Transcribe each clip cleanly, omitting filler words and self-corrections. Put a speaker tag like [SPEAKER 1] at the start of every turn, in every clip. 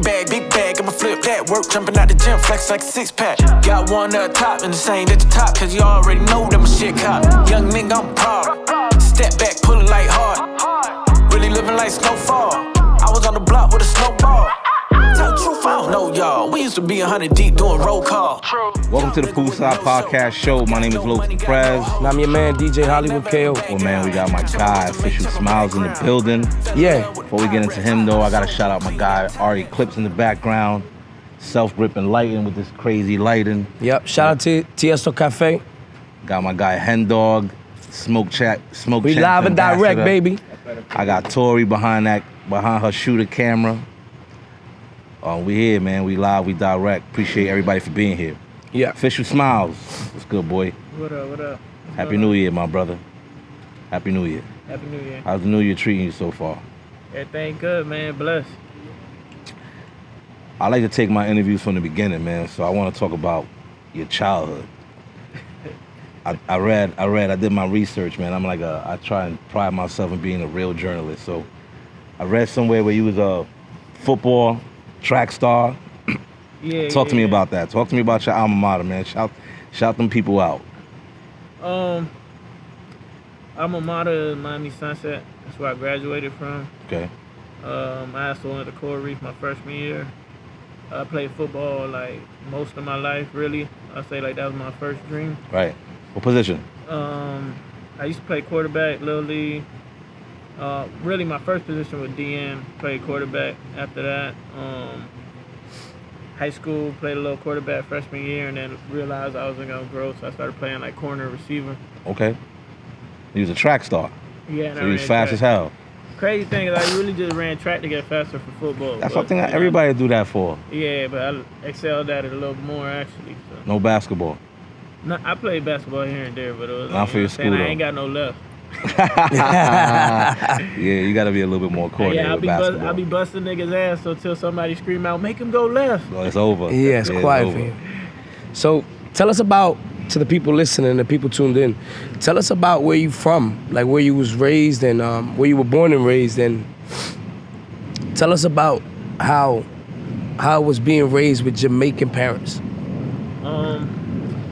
[SPEAKER 1] big bag, I'ma flip that. Work jumping out the gym, flex like a six-pack. Got one up top and the same at the top, cause you already know that my shit cop. Young nigga, I'm proud. Step back, pull it like hard. Really living like snowfall. I was on the block with a snowball. Tell the truth, I don't know y'all. We used to be 100 deep doing roll call.
[SPEAKER 2] Welcome to the Poolside Podcast Show. My name is PREZ.
[SPEAKER 3] And I'm your man, DJ Hollywood KO.
[SPEAKER 2] Well, man, we got my guy, Official Smiles in the building.
[SPEAKER 3] Yeah.
[SPEAKER 2] Before we get into him, though, I got to shout out my guy, RECLIPZ in the background. Self-gripping lighting with this crazy lighting.
[SPEAKER 3] Yep. Shout out to Tiesto Cafe.
[SPEAKER 2] Got my guy, Hen Dog, Smoke Chat.
[SPEAKER 3] We live and direct, baby.
[SPEAKER 2] I got Tory behind her shooter camera. We here, man. We live, we direct. Appreciate everybody for being here.
[SPEAKER 3] Yeah.
[SPEAKER 2] Official Smiles. What's good, boy?
[SPEAKER 4] What up?
[SPEAKER 2] Happy New Year, my brother. Happy New Year.
[SPEAKER 4] Happy New Year.
[SPEAKER 2] How's the New Year treating you so far?
[SPEAKER 4] Everything good, man. Blessed.
[SPEAKER 2] I like to take my interviews from the beginning, man. So I want to talk about your childhood. I did my research, man. I try and pride myself in being a real journalist. So I read somewhere where you was a football track star.
[SPEAKER 4] Yeah.
[SPEAKER 2] Talk to me about that. Talk to me about your alma mater, man. Shout them people out.
[SPEAKER 4] Alma mater is Miami Sunset. That's where I graduated from.
[SPEAKER 2] Okay.
[SPEAKER 4] I also went to Coral Reef my freshman year. I played football like most of my life, really. I say like that was my first dream.
[SPEAKER 2] Right. What position?
[SPEAKER 4] I used to play quarterback, Little League. Really, my first position was DN. Played quarterback after that. High school, played a little quarterback freshman year, and then realized I wasn't gonna grow, so I started playing like corner receiver.
[SPEAKER 2] Okay. You was a track star.
[SPEAKER 4] Yeah.
[SPEAKER 2] So you was fast as hell.
[SPEAKER 4] Crazy thing is I really just ran track to get faster for football.
[SPEAKER 2] That's something that everybody do that for.
[SPEAKER 4] Yeah, but I excelled at it a little more actually. So.
[SPEAKER 2] No basketball.
[SPEAKER 4] No, I played basketball here and there, but it was
[SPEAKER 2] not for your school, though.
[SPEAKER 4] I ain't got no left.
[SPEAKER 2] Yeah, you gotta be a little bit more coordinated with basketball.
[SPEAKER 4] I be busting niggas' ass until somebody scream out, make him go left.
[SPEAKER 2] Well, it's over.
[SPEAKER 3] Yeah, it's quiet for you. So tell us about, to the people listening, the people tuned in, tell us about where you from, like where you was raised and where you were born and raised, and tell us about how it was being raised with Jamaican parents.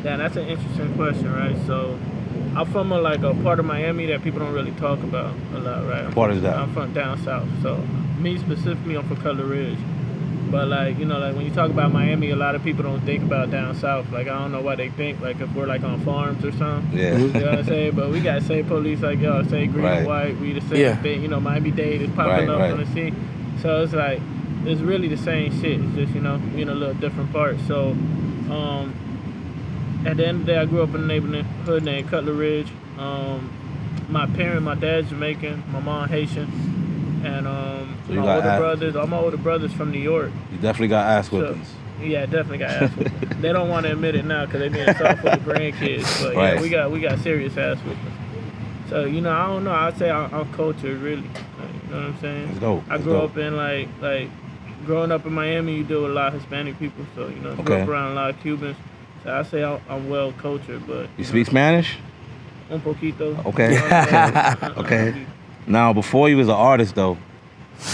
[SPEAKER 4] Yeah, that's an interesting question, right? So I'm from a part of Miami that people don't really talk about a lot, right?
[SPEAKER 2] What is that?
[SPEAKER 4] I'm from down south. So me specifically, I'm from Color Ridge. But when you talk about Miami, a lot of people don't think about down south. Like, I don't know why they think, like, if we're like on farms or something.
[SPEAKER 2] Yeah.
[SPEAKER 4] You know what I'm saying? But we got same police like y'all, same green and white. We the same thing. You know, Miami-Dade is popping up on the scene. So it's like, it's really the same shit. It's just, we in a little different part. So, at the end of the day, I grew up in a neighborhood named Cutler Ridge. My dad's Jamaican, my mom Haitian, and all my older brothers from New York.
[SPEAKER 2] You definitely got ass whippings.
[SPEAKER 4] So, yeah, definitely got ass whippings. They don't want to admit it now because they being soft for the grandkids, but yeah, we got serious ass whippings. So I don't know. I'd say I'm cultured really. You know what I'm saying?
[SPEAKER 2] Let's go.
[SPEAKER 4] I grew up in like growing up in Miami. You deal with a lot of Hispanic people, so grew up around a lot of Cubans. So I say I'm well cultured, but
[SPEAKER 2] you speak Spanish?
[SPEAKER 4] Un poquito.
[SPEAKER 2] Okay. Okay. Now, before you was an artist though,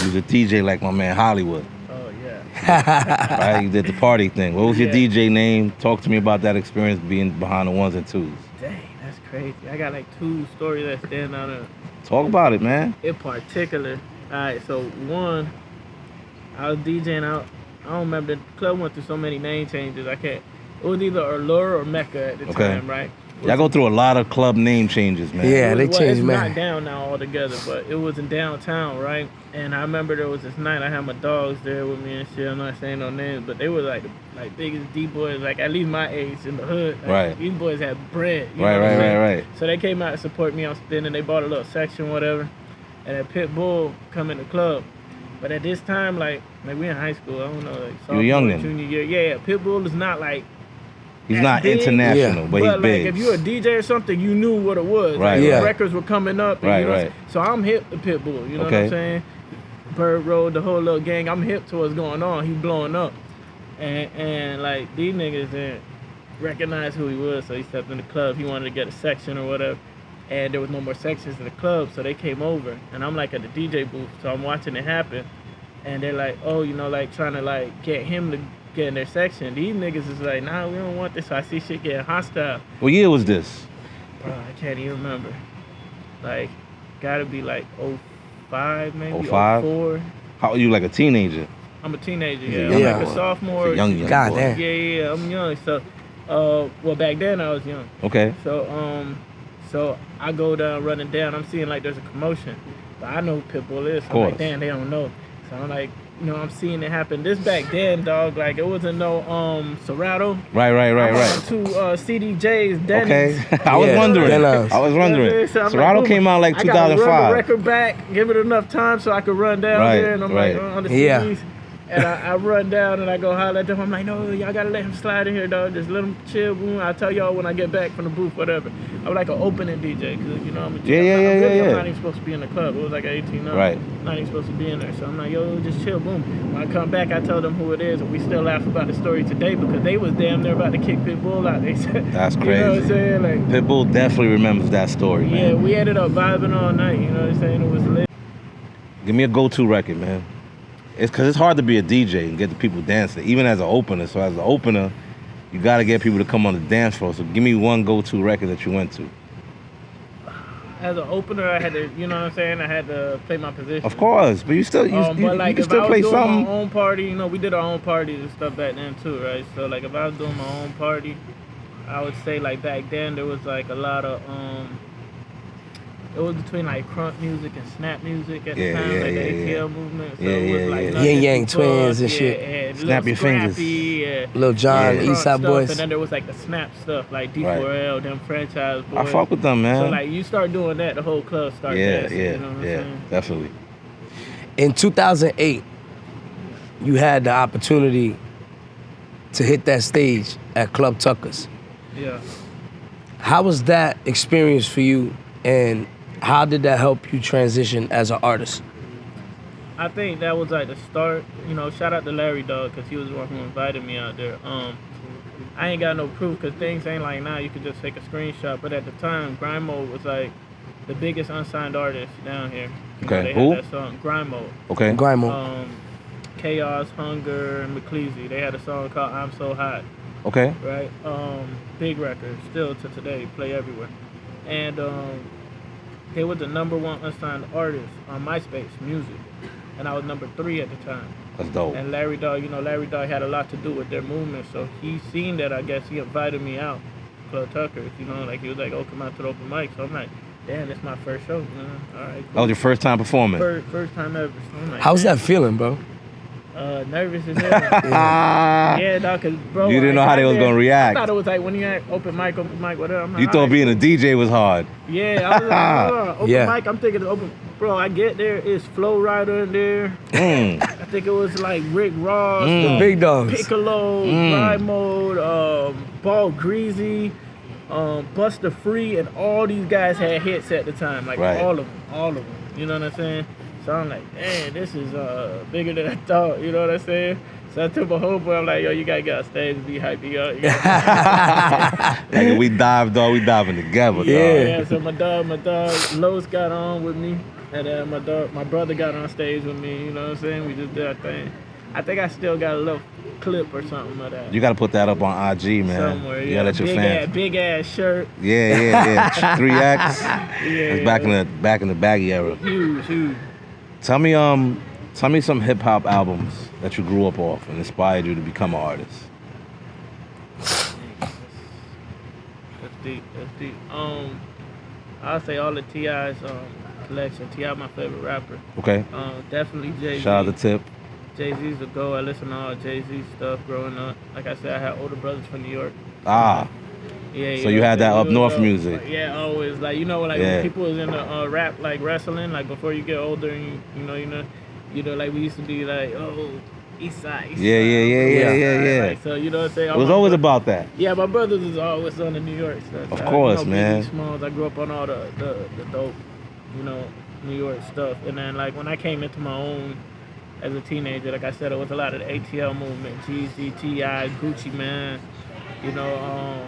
[SPEAKER 2] you was a DJ like my man Hollywood.
[SPEAKER 4] Oh yeah.
[SPEAKER 2] Right, you did the party thing. What was your DJ name? Talk to me about that experience being behind the ones and twos.
[SPEAKER 4] Dang, that's crazy. I got like two stories that stand out.
[SPEAKER 2] Talk about it, man.
[SPEAKER 4] In particular, all right. So one, I was DJing out. I don't remember. The club went through so many name changes. It was either Allure or Mecca at the time, right?
[SPEAKER 2] Y'all go through a lot of club name changes, man.
[SPEAKER 3] Yeah, they changed, man.
[SPEAKER 4] It's not down now altogether, but it was in downtown, right? And I remember there was this night I had my dogs there with me and shit. I'm not saying no names, but they were like biggest D-boys, like at least my age in the hood. Like,
[SPEAKER 2] right.
[SPEAKER 4] These boys had bread.
[SPEAKER 2] Right.
[SPEAKER 4] So they came out to support me on spinning. They bought a little section, whatever. And that Pitbull come in the club. But at this time, like we in high school, I don't know, like
[SPEAKER 2] you were young then.
[SPEAKER 4] Junior year. Yeah, Pitbull is not like.
[SPEAKER 2] He's not big, international, but he's big.
[SPEAKER 4] Like if you're a DJ or something, you knew what it was.
[SPEAKER 2] Right.
[SPEAKER 4] Like,
[SPEAKER 2] Yeah.
[SPEAKER 4] Records were coming up. And,
[SPEAKER 2] Right.
[SPEAKER 4] So I'm hip to Pitbull. You know what I'm saying? Bird Road, the whole little gang. I'm hip to what's going on. He's blowing up, and like these niggas didn't recognize who he was. So he stepped in the club. He wanted to get a section or whatever, and there was no more sections in the club. So they came over, and I'm like at the DJ booth. So I'm watching it happen. and they're like, oh, you know, like trying to like get him to get in their section. These niggas is like, nah, we don't want this. So I see shit getting hostile.
[SPEAKER 2] What year was this?
[SPEAKER 4] Bro, I can't even remember. Like, gotta be like 05 maybe,
[SPEAKER 2] 05?
[SPEAKER 4] 04.
[SPEAKER 2] How are you, like a teenager?
[SPEAKER 4] I'm a teenager,
[SPEAKER 2] He's a
[SPEAKER 4] yeah.
[SPEAKER 2] young
[SPEAKER 4] I'm like
[SPEAKER 2] boy.
[SPEAKER 4] a sophomore.
[SPEAKER 2] He's a young
[SPEAKER 3] God
[SPEAKER 2] boy.
[SPEAKER 3] damn.
[SPEAKER 4] Yeah, I'm young. So, well, back then I was young.
[SPEAKER 2] Okay.
[SPEAKER 4] So I go down, running down. I'm seeing like there's a commotion, but I know who Pitbull is. So I'm
[SPEAKER 2] course.
[SPEAKER 4] like, damn, they don't know. So I'm like, you know, I'm seeing it happen. This back then, dog, like it wasn't no Serato.
[SPEAKER 2] Right.
[SPEAKER 4] To CDJ's Denny's.
[SPEAKER 2] Okay. I was
[SPEAKER 3] Yeah,
[SPEAKER 2] wondering.
[SPEAKER 3] Denny's.
[SPEAKER 2] I was wondering.
[SPEAKER 4] So I'm
[SPEAKER 2] Serato
[SPEAKER 4] like,
[SPEAKER 2] came out like
[SPEAKER 4] I gotta run the
[SPEAKER 2] 2005.
[SPEAKER 4] record back, give it enough time so I could run down
[SPEAKER 2] Right,
[SPEAKER 4] there, and I'm
[SPEAKER 2] right.
[SPEAKER 4] like on the
[SPEAKER 3] Yeah.
[SPEAKER 4] CDs. And I run down and I go holler at them. I'm like, no, y'all gotta let him slide in here, dog. Just let him chill. Boom. I'll tell y'all when I get back from the booth, whatever. I'm like an opening DJ, cause you know I'm a
[SPEAKER 2] Yeah.
[SPEAKER 4] I'm not even supposed to be in the club. It was like 18 up.
[SPEAKER 2] Right.
[SPEAKER 4] I'm not even supposed to be in there. So I'm like, yo, just chill. Boom. When I come back, I tell them who it is, and we still laugh about the story today because they was damn near about to kick Pitbull out. They said,
[SPEAKER 2] That's
[SPEAKER 4] You know what I'm
[SPEAKER 2] crazy.
[SPEAKER 4] saying? Like,
[SPEAKER 2] Pitbull definitely remembers that story, man.
[SPEAKER 4] yeah, we ended up vibing all night. You know what I'm saying? It was lit.
[SPEAKER 2] Give me a go-to record, man. It's because it's hard to be a DJ and get the people dancing, even as an opener. So as an opener, you got to get people to come on the dance floor. So give me one go-to record that you went to.
[SPEAKER 4] As an opener, I had to, you know what I'm saying? I had to play my position.
[SPEAKER 2] Of course, but you still you
[SPEAKER 4] But like
[SPEAKER 2] can
[SPEAKER 4] if
[SPEAKER 2] still
[SPEAKER 4] I was
[SPEAKER 2] play
[SPEAKER 4] doing
[SPEAKER 2] something.
[SPEAKER 4] my own party, you know, we did our own parties and stuff back then too, right? So like if I was doing my own party, I would say like back then there was like a lot of it was between like crunk music and snap music at the time, like the ATL movement. So it was like
[SPEAKER 3] Yin Yang Twins and shit.
[SPEAKER 4] And
[SPEAKER 2] Snap your fingers.
[SPEAKER 4] Lil
[SPEAKER 3] John,
[SPEAKER 4] crunk
[SPEAKER 3] Eastside
[SPEAKER 4] stuff,
[SPEAKER 3] Boys.
[SPEAKER 4] and then there was like the snap stuff, like D4L, them franchise boys.
[SPEAKER 2] I fuck with them, man.
[SPEAKER 4] So like you start doing that, the whole club starts dancing. You know what I'm saying?
[SPEAKER 2] Definitely.
[SPEAKER 3] In 2008, you had the opportunity to hit that stage at Club Tucker's.
[SPEAKER 4] Yeah.
[SPEAKER 3] How was that experience for you, and how did that help you transition as an artist?
[SPEAKER 4] I think that was like the start. You know, shout out to Larry, dog, because he was the one who invited me out there. I ain't got no proof because things ain't like now. You could just take a screenshot. But at the time, Grind Mode was like the biggest unsigned artist down here. You know,
[SPEAKER 2] Okay,
[SPEAKER 4] they
[SPEAKER 2] who?
[SPEAKER 4] had that song, Grind Mode.
[SPEAKER 2] Okay.
[SPEAKER 3] Grimo.
[SPEAKER 4] Chaos, Hunger, and McCleasy. They had a song called I'm So Hot.
[SPEAKER 2] Okay.
[SPEAKER 4] Right? Big record, still to today, play everywhere. And they were the #1 unsigned artist on MySpace Music. And I was #3 at the time.
[SPEAKER 2] That's dope.
[SPEAKER 4] And Larry Dog, you know, Larry Dog had a lot to do with their movement. So he seen that, I guess he invited me out, Club Tucker's, you know, like he was like, oh, come out to the open mic. So I'm like, damn, this my first show, man. All right, cool.
[SPEAKER 2] That was your first time performing.
[SPEAKER 4] First time ever. So I'm like,
[SPEAKER 3] How's
[SPEAKER 4] damn.
[SPEAKER 3] that feeling, bro?
[SPEAKER 4] Nervous as hell. Yeah, dog, cause bro,
[SPEAKER 2] You didn't know how they was gonna react.
[SPEAKER 4] I thought it was like when you had open mic, whatever. I'm like,
[SPEAKER 2] You thought
[SPEAKER 4] alright,
[SPEAKER 2] being a DJ was hard.
[SPEAKER 4] yeah, I was like, open
[SPEAKER 3] Yeah.
[SPEAKER 4] mic. I'm thinking of open. Bro, I get there. It's Flow Rider in there. I think it was like Rick Ross,
[SPEAKER 3] The big dogs.
[SPEAKER 4] Piccolo, Grind Mode, Ball Greasy, Buster Free, and all these guys had hits at the time. Like
[SPEAKER 2] Right.
[SPEAKER 4] all of them. You know what I'm saying? So I'm like, man, this is bigger than I thought. You know what I'm saying? So I took my homeboy. I'm like, yo, you gotta get on stage and be hyping up. You gotta-
[SPEAKER 2] Like if we diving together, dog.
[SPEAKER 4] Yeah, so my dog, Los got on with me, and then my brother got on stage with me. You know what I'm saying? We just did our thing. I think I still got a little clip or something of that.
[SPEAKER 2] You gotta put that up on IG, man.
[SPEAKER 4] Somewhere,
[SPEAKER 2] You
[SPEAKER 4] yeah.
[SPEAKER 2] gotta let your fans.
[SPEAKER 4] Big ass shirt.
[SPEAKER 2] Yeah. 3X.
[SPEAKER 4] Yeah.
[SPEAKER 2] It's back in the baggy era.
[SPEAKER 4] Huge.
[SPEAKER 2] Tell me some hip hop albums that you grew up off and inspired you to become an artist.
[SPEAKER 4] That's deep. I'll say all the T.I.'s collection. T.I. my favorite rapper.
[SPEAKER 2] Okay.
[SPEAKER 4] Definitely Jay-Z.
[SPEAKER 2] Shout out to Tip.
[SPEAKER 4] Jay-Z's a go. I listen to all Jay-Z stuff growing up. Like I said, I had older brothers from New York.
[SPEAKER 2] Ah.
[SPEAKER 4] Yeah.
[SPEAKER 2] So you had that up north music.
[SPEAKER 4] Like, yeah, always. Like, you know, like
[SPEAKER 2] Yeah.
[SPEAKER 4] when people was in the rap, like wrestling, like before you get older, and you know, like we used to be like, oh, East Side.
[SPEAKER 2] Yeah.
[SPEAKER 4] Like, so you know what I'm saying?
[SPEAKER 2] It was always about that.
[SPEAKER 4] Yeah, my brothers is always on the New York stuff.
[SPEAKER 2] Of course,
[SPEAKER 4] you know,
[SPEAKER 2] man.
[SPEAKER 4] Biggie Smalls, I grew up on all the dope, you know, New York stuff. And then like when I came into my own as a teenager, like I said, it was a lot of the ATL movement, Jeezy, T.I., Gucci Man, you know,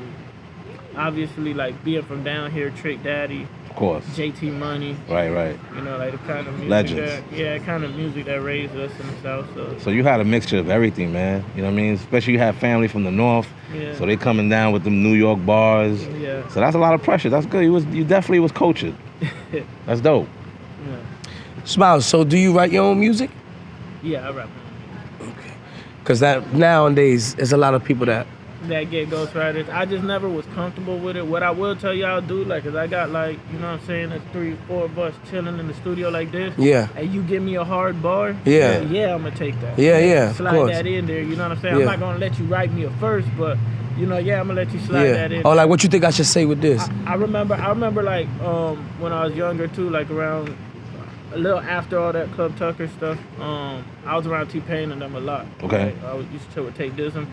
[SPEAKER 4] obviously like being from down here, Trick Daddy.
[SPEAKER 2] Of course.
[SPEAKER 4] JT Money.
[SPEAKER 2] Right.
[SPEAKER 4] You know, like the kind of music
[SPEAKER 2] Legends.
[SPEAKER 4] kind of music that raised us in the South.
[SPEAKER 2] So you had a mixture of everything, man. You know what I mean? Especially you had family from the North.
[SPEAKER 4] Yeah.
[SPEAKER 2] So they coming down with them New York bars.
[SPEAKER 4] Yeah.
[SPEAKER 2] So that's a lot of pressure. That's good. You definitely was cultured. That's dope.
[SPEAKER 4] Yeah.
[SPEAKER 3] Smiles, so do you write your own music?
[SPEAKER 4] Yeah, I rap.
[SPEAKER 3] Okay. Because that nowadays, there's a lot of people that
[SPEAKER 4] get ghostwriters. I just never was comfortable with it. What I will tell y'all do, like, is I got, like, you know what I'm saying, there's 3-4 of us chilling in the studio like this.
[SPEAKER 3] Yeah.
[SPEAKER 4] And you give me a hard bar.
[SPEAKER 3] Yeah.
[SPEAKER 4] Yeah, I'm gonna take that.
[SPEAKER 3] Yeah, of
[SPEAKER 4] Slide
[SPEAKER 3] course.
[SPEAKER 4] that in there, you know what I'm saying?
[SPEAKER 3] Yeah.
[SPEAKER 4] I'm not gonna let you write me a verse, but, you know, yeah, I'm gonna let you slide that in.
[SPEAKER 3] Oh, like what you think I should say with this?
[SPEAKER 4] I remember like, when I was younger too, like around a little after all that Club Tucker stuff, I was around T-Pain and them a lot.
[SPEAKER 2] Okay.
[SPEAKER 4] Like, I used to chill with Tate Dism.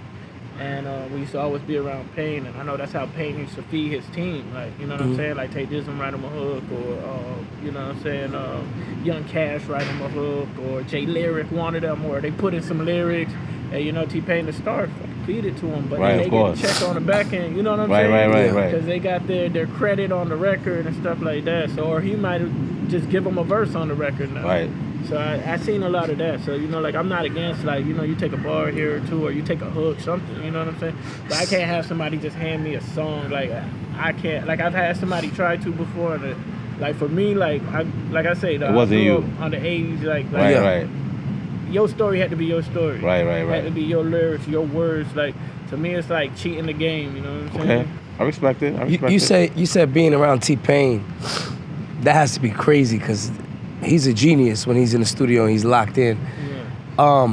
[SPEAKER 4] And we used to always be around Payne, and I know that's how Payne used to feed his team. Like, you know what I'm saying? Like, Tate Dism write him a hook, or, you know what I'm saying, Young Cash write him a hook, or Jay Lyric wanted them, or they put in some lyrics, and, you know, T-Pain the star, feed it to him. But
[SPEAKER 2] right,
[SPEAKER 4] then they get a check on the back end, you know what I'm saying?
[SPEAKER 2] Right.
[SPEAKER 4] Because they got their credit on the record and stuff like that. So, or he might just give them a verse on the record now.
[SPEAKER 2] Right.
[SPEAKER 4] So I seen a lot of that. So, you know, like, I'm not against, like, you know, you take a bar here or two, or you take a hook, something, you know what I'm saying? But I can't have somebody just hand me a song. Like, I can't, like, I've had somebody try to before, and like, for me, like I say,
[SPEAKER 2] it wasn't you.
[SPEAKER 4] On the 80s, like
[SPEAKER 2] right.
[SPEAKER 4] Your story had to be your story.
[SPEAKER 2] Right.
[SPEAKER 4] It had to be your lyrics, your words. Like, to me, it's like cheating the game, you know what I'm saying?
[SPEAKER 2] Okay, I respect it.
[SPEAKER 3] You said being around T-Pain, that has to be crazy, because he's a genius when he's in the studio and he's locked in.
[SPEAKER 4] Yeah.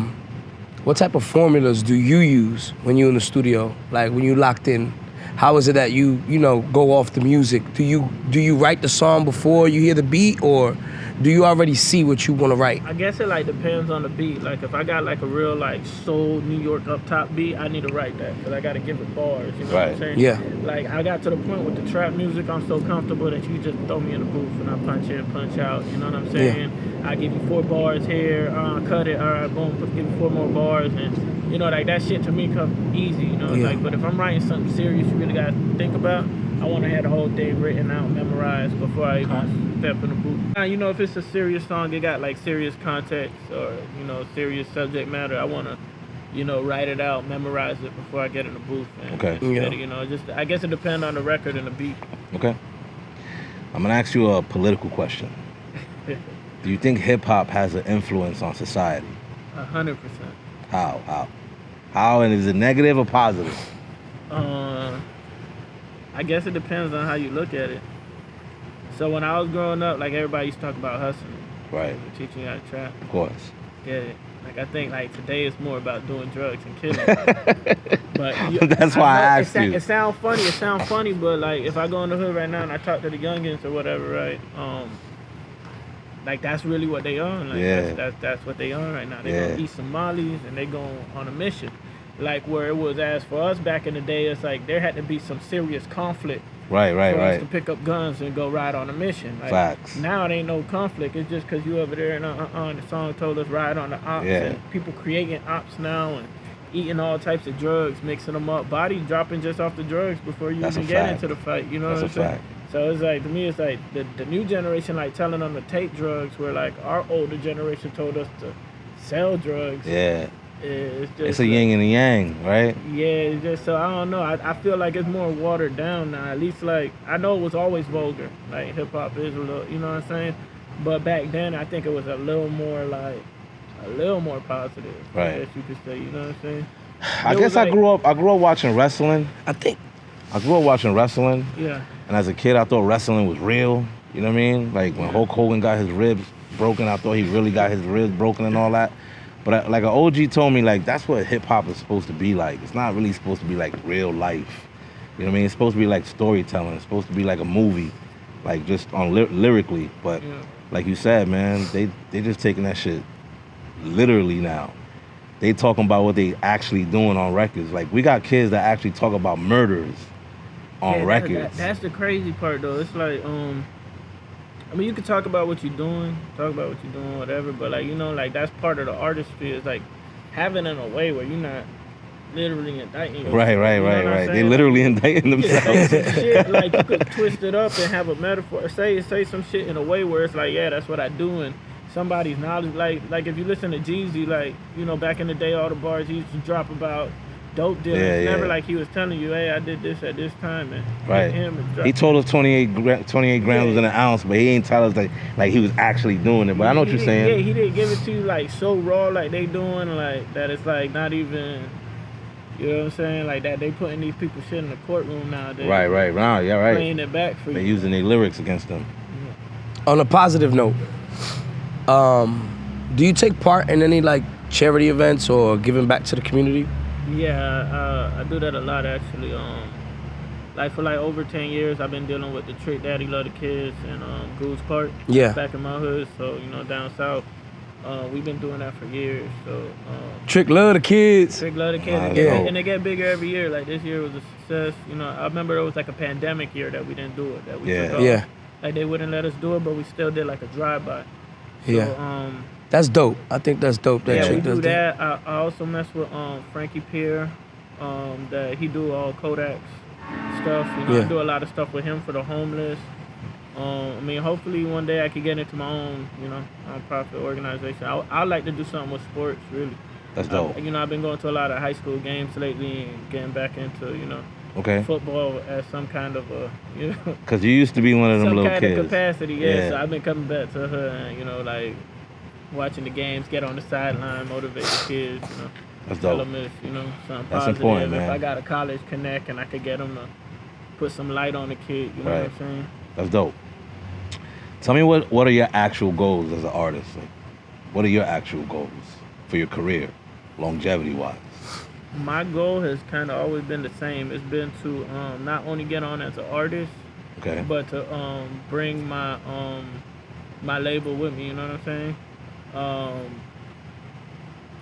[SPEAKER 3] What type of formulas do you use when you're in the studio? Like, when you locked in, how is it that you know, go off the music? Do you write the song before you hear the beat, or do you already see what you want to write?
[SPEAKER 4] I guess it, like, depends on the beat. Like, if I got, like, a real, like, soul New York up top beat, I need to write that, because I got to give it bars, you know what I'm saying?
[SPEAKER 3] Yeah.
[SPEAKER 4] Like, I got to the point with the trap music, I'm so comfortable that you just throw me in the booth and I punch in, punch out, you know what I'm saying? I give you 4 bars here, cut it, all right, boom, give you 4 more bars, and, you know, like, that shit to me comes easy, you know? Like, but if I'm writing something serious you really got to think about, I want to have the whole thing written out, memorized before I even step in the booth. Now, you know, if it's a serious song, it got, like, serious context or, you know, serious subject matter, I want to, you know, write it out, memorize it before I get in the booth. And you know, just, I guess it depends on the record and the beat.
[SPEAKER 2] Okay. I'm going to ask you a political question. Do you think hip-hop has an influence on society?
[SPEAKER 4] 100%.
[SPEAKER 2] How, and is it negative or positive?
[SPEAKER 4] I guess it depends on how you look at it. So when I was growing up, like, everybody used to talk about hustling.
[SPEAKER 2] Right.
[SPEAKER 4] Teaching you how to trap.
[SPEAKER 2] Of course.
[SPEAKER 4] Get it. Like, I think, like, today it's more about doing drugs and killing. But
[SPEAKER 2] that's why I asked you.
[SPEAKER 4] It sounds funny, but, like, if I go in the hood right now and I talk to the youngins or whatever, right? Like, that's really what they on. Like, that's what they on right now. They gonna eat some mollies and they going on a mission. Like, where it was, as for us back in the day, it's like there had to be some serious conflict.
[SPEAKER 2] Right.
[SPEAKER 4] For us to pick up guns and go ride on a mission. Like,
[SPEAKER 2] facts.
[SPEAKER 4] Now it ain't no conflict. It's just because you over there and the song told us ride on the ops. And people creating ops now and eating all types of drugs, mixing them up, body dropping just off the drugs before you even get into the fight. You know what I'm saying? So it's like, to me, it's like the new generation, like, telling them to take drugs, where, like, our older generation told us to sell drugs.
[SPEAKER 2] Yeah.
[SPEAKER 4] It's just,
[SPEAKER 2] it's a yin and a yang, right?
[SPEAKER 4] Yeah, it's just, so I don't know. I feel like it's more watered down now. At least, like, I know it was always vulgar. Like, hip hop is a little, you know what I'm saying? But back then, I think it was a little more positive.
[SPEAKER 2] Right.
[SPEAKER 4] I guess you could say, you know what I'm saying?
[SPEAKER 2] I guess I grew up watching wrestling.
[SPEAKER 3] I
[SPEAKER 2] grew up watching wrestling.
[SPEAKER 4] Yeah.
[SPEAKER 2] And as a kid, I thought wrestling was real. You know what I mean? Like, when Hulk Hogan got his ribs broken, I thought he really got his ribs broken and all that. But like an OG told me, like, that's what hip-hop is supposed to be like. It's not really supposed to be like real life. You know what I mean? It's supposed to be like storytelling. It's supposed to be like a movie, like just on lyrically. But like you said, man, they just taking that shit literally now. They talking about what they actually doing on records. Like, we got kids that actually talk about murders on records.
[SPEAKER 4] That's the crazy part, though. It's like, I mean, you can talk about what you're doing, whatever, but, like, you know, like, that's part of the artistry, is, like, having it in a way where you're not literally indicting you.
[SPEAKER 2] Right. They literally indicting themselves.
[SPEAKER 4] Shit, like you could twist it up and have a metaphor. Say some shit in a way where it's like, yeah, that's what I do, and somebody's knowledge. Like if you listen to Jeezy, like, you know, back in the day, all the bars he used to drop about dope dealers. It's never like he was telling you, hey, I did this at this time, and
[SPEAKER 2] he told us 28 grams was in an ounce, but he ain't tell us like he was actually doing it. But I know what you're saying.
[SPEAKER 4] Yeah, he didn't give it to you like so raw, like they doing, like that. It's like not even. You know what I'm saying? Like that they putting these people shit in the courtroom nowadays. Right.
[SPEAKER 2] Yeah, right.
[SPEAKER 4] Playing it back for you.
[SPEAKER 2] They're using their lyrics against them.
[SPEAKER 3] On a positive note, do you take part in any like charity events or giving back to the community?
[SPEAKER 4] Yeah, I do that a lot actually. Like for like over 10 years, I've been dealing with the Trick Daddy Love the Kids and Goose Park.
[SPEAKER 3] Yeah.
[SPEAKER 4] Back in my hood, so you know down south. We've been doing that for years. So
[SPEAKER 3] Trick love the kids.
[SPEAKER 4] Trick love the kids, and they get bigger every year. Like this year was a success. You know, I remember it was like a pandemic year that we didn't do it. That we took off. Like they wouldn't let us do it, but we still did like a drive-by. So,
[SPEAKER 3] that's dope. I think that's dope. That
[SPEAKER 4] we
[SPEAKER 3] Trick
[SPEAKER 4] do
[SPEAKER 3] does
[SPEAKER 4] that. I also mess with Frankie Pierre. That he do all Kodak's stuff. You know, I do a lot of stuff with him for the homeless. I mean, hopefully one day I could get into my own, you know, nonprofit organization. I like to do something with sports, really.
[SPEAKER 2] That's dope.
[SPEAKER 4] You know, I've been going to a lot of high school games lately and getting back into, you know, football as some kind of a, you know.
[SPEAKER 2] Because you used to be one of them little kids.
[SPEAKER 4] Some kind of capacity, So I've been coming back to her and, you know, like watching the games, get on the sideline, motivate the kids, you know.
[SPEAKER 2] That's
[SPEAKER 4] tell
[SPEAKER 2] dope.
[SPEAKER 4] them it's, you know, something
[SPEAKER 2] That's
[SPEAKER 4] positive.
[SPEAKER 2] important, man.
[SPEAKER 4] If I got a college connect and I could get them to put some light on the kid, you know what I'm saying?
[SPEAKER 2] That's dope. Tell me what are your actual goals as an artist? Like, what are your actual goals for your career, longevity-wise?
[SPEAKER 4] My goal has kind of always been the same. It's been to not only get on as an artist, but to bring my my label with me. You know what I'm saying?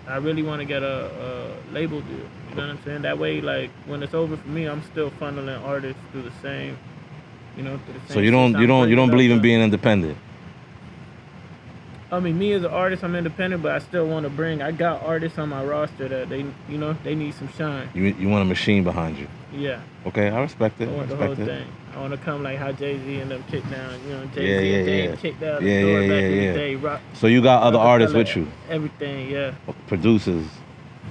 [SPEAKER 4] I really want to get a label deal. You know what I'm saying? That way, like when it's over for me, I'm still funneling artists through the same. You know, through the same.
[SPEAKER 2] So you don't believe in being independent?
[SPEAKER 4] I mean, me as an artist, I'm independent, but I still want to bring. I got artists on my roster that they need some shine.
[SPEAKER 2] You want a machine behind you?
[SPEAKER 4] Yeah.
[SPEAKER 2] Okay, I respect it.
[SPEAKER 4] I want the whole thing. I want to come like how Jay-Z and them kicked down. You know, Jay-Z and Dave kicked down the door back in the day. Rock,
[SPEAKER 2] so you got other artists with you?
[SPEAKER 4] Everything, yeah.
[SPEAKER 2] Producers.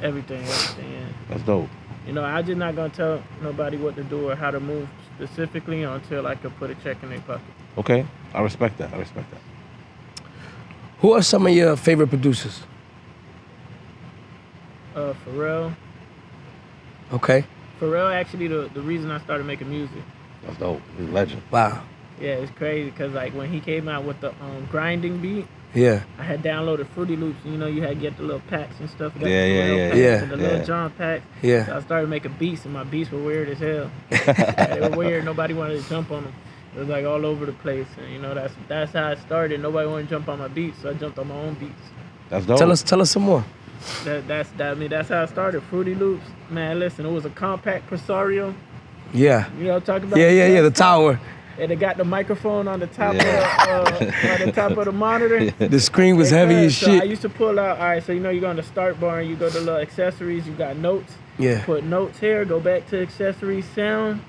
[SPEAKER 4] Everything, yeah.
[SPEAKER 2] That's dope.
[SPEAKER 4] You know, I'm just not gonna tell nobody what to do or how to move specifically until I could put a check in their pocket.
[SPEAKER 2] Okay, I respect that.
[SPEAKER 3] Who are some of your favorite producers?
[SPEAKER 4] Pharrell.
[SPEAKER 3] Okay.
[SPEAKER 4] Pharrell actually the reason I started making music.
[SPEAKER 2] That's dope. He's a legend.
[SPEAKER 3] Wow.
[SPEAKER 4] Yeah, it's crazy because like when he came out with the grinding beat.
[SPEAKER 3] Yeah.
[SPEAKER 4] I had downloaded Fruity Loops. You know, you had to get the little packs and stuff.
[SPEAKER 2] Yeah.
[SPEAKER 4] The little John packs.
[SPEAKER 3] Yeah.
[SPEAKER 4] So I started making beats, and my beats were weird as hell. They were weird. Nobody wanted to jump on them. It was like all over the place, and you know that's how it started. Nobody wanted to jump on my beats, so I jumped on my own beats.
[SPEAKER 2] That's dope.
[SPEAKER 3] Tell us some more.
[SPEAKER 4] That's how I started. Fruity Loops, man. Listen, it was a compact Presario.
[SPEAKER 3] Yeah.
[SPEAKER 4] You know what I'm talking about?
[SPEAKER 3] Yeah. The tower.
[SPEAKER 4] And it got the microphone on the top of the monitor.
[SPEAKER 3] The screen was heavy as shit.
[SPEAKER 4] I used to pull out. All right, so you know you go on the start bar and you go to little accessories. You got notes.
[SPEAKER 3] Yeah.
[SPEAKER 4] Put notes here. Go back to accessories, sound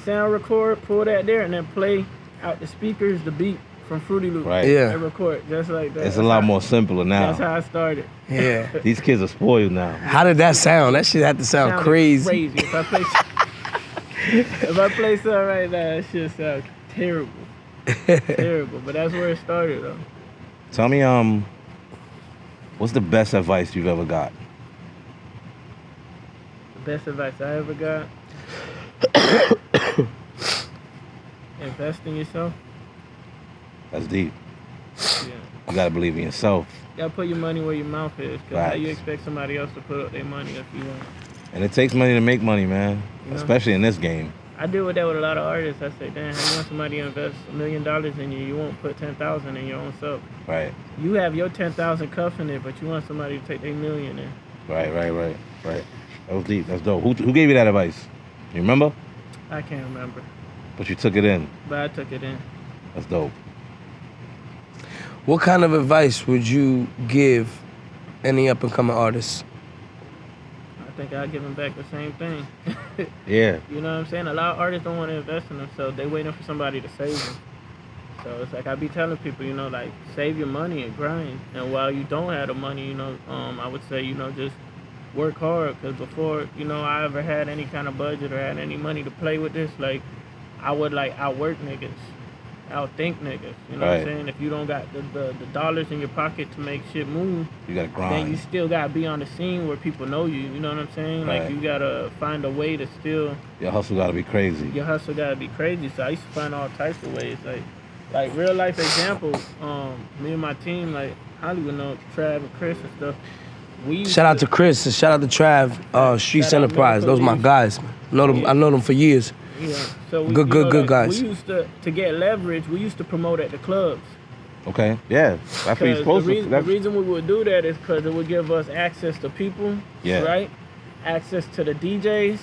[SPEAKER 4] record. Pull that there and then play out the speakers the beat from Fruity Loops.
[SPEAKER 2] Right.
[SPEAKER 3] Yeah.
[SPEAKER 4] And record just like that.
[SPEAKER 2] It's a lot more simpler now.
[SPEAKER 4] That's how I started.
[SPEAKER 3] Yeah.
[SPEAKER 2] These kids are spoiled now.
[SPEAKER 3] How did that sound? That shit had to sound crazy.
[SPEAKER 4] Crazy. If I play something right now, that shit sounds terrible. Terrible. But that's where it started though.
[SPEAKER 2] Tell me, what's the best advice you've ever got?
[SPEAKER 4] The best advice I ever got? Invest in yourself.
[SPEAKER 2] That's deep.
[SPEAKER 4] Yeah.
[SPEAKER 2] You gotta believe in yourself.
[SPEAKER 4] You gotta put your money where your mouth is. Cause how you expect somebody else to put up their money if you won't?
[SPEAKER 2] And it takes money to make money, man.
[SPEAKER 4] You know?
[SPEAKER 2] Especially in this game.
[SPEAKER 4] I deal with that with a lot of artists. I say, damn, how you want somebody to invest $1 million in you? You won't put 10,000 in your own self.
[SPEAKER 2] Right.
[SPEAKER 4] You have your 10,000 cuff in it, but you want somebody to take their $1 million in.
[SPEAKER 2] Right. That was deep. That's dope. Who gave you that advice? You remember?
[SPEAKER 4] I can't remember.
[SPEAKER 2] But you took it in.
[SPEAKER 4] But I took it in.
[SPEAKER 2] That's dope.
[SPEAKER 3] What kind of advice would you give any up and coming artists?
[SPEAKER 4] I think I'll give them back the same thing.
[SPEAKER 2] Yeah.
[SPEAKER 4] You know what I'm saying? A lot of artists don't want to invest in themselves. They waiting for somebody to save them. So it's like I be telling people, you know, like save your money and grind. And while you don't have the money, you know, I would say, you know, just work hard. Because before, you know, I ever had any kind of budget or had any money to play with this, like I would like outwork niggas, outthink niggas. You know what I'm saying? If you don't got the dollars in your pocket to make shit move,
[SPEAKER 2] you gotta grind.
[SPEAKER 4] Then you still gotta be on the scene where people know you. You know what I'm saying? Like you gotta find a way to still.
[SPEAKER 2] Your hustle gotta be crazy.
[SPEAKER 4] Your hustle gotta be crazy. So I used to find all types of ways, like real life examples. Me and my team, like Hollywood, know Trav and Chris and stuff.
[SPEAKER 3] Shout out to Chris and shout out to Trav, Streets Enterprise. Those are my guys, man. I know them for years.
[SPEAKER 4] Yeah. So
[SPEAKER 3] good guys.
[SPEAKER 4] We used to get leverage. We used to promote at the clubs.
[SPEAKER 2] Okay. Yeah. That's what you're supposed to.
[SPEAKER 4] The reason we would do that is because it would give us access to people.
[SPEAKER 2] Yeah.
[SPEAKER 4] Right. Access to the DJs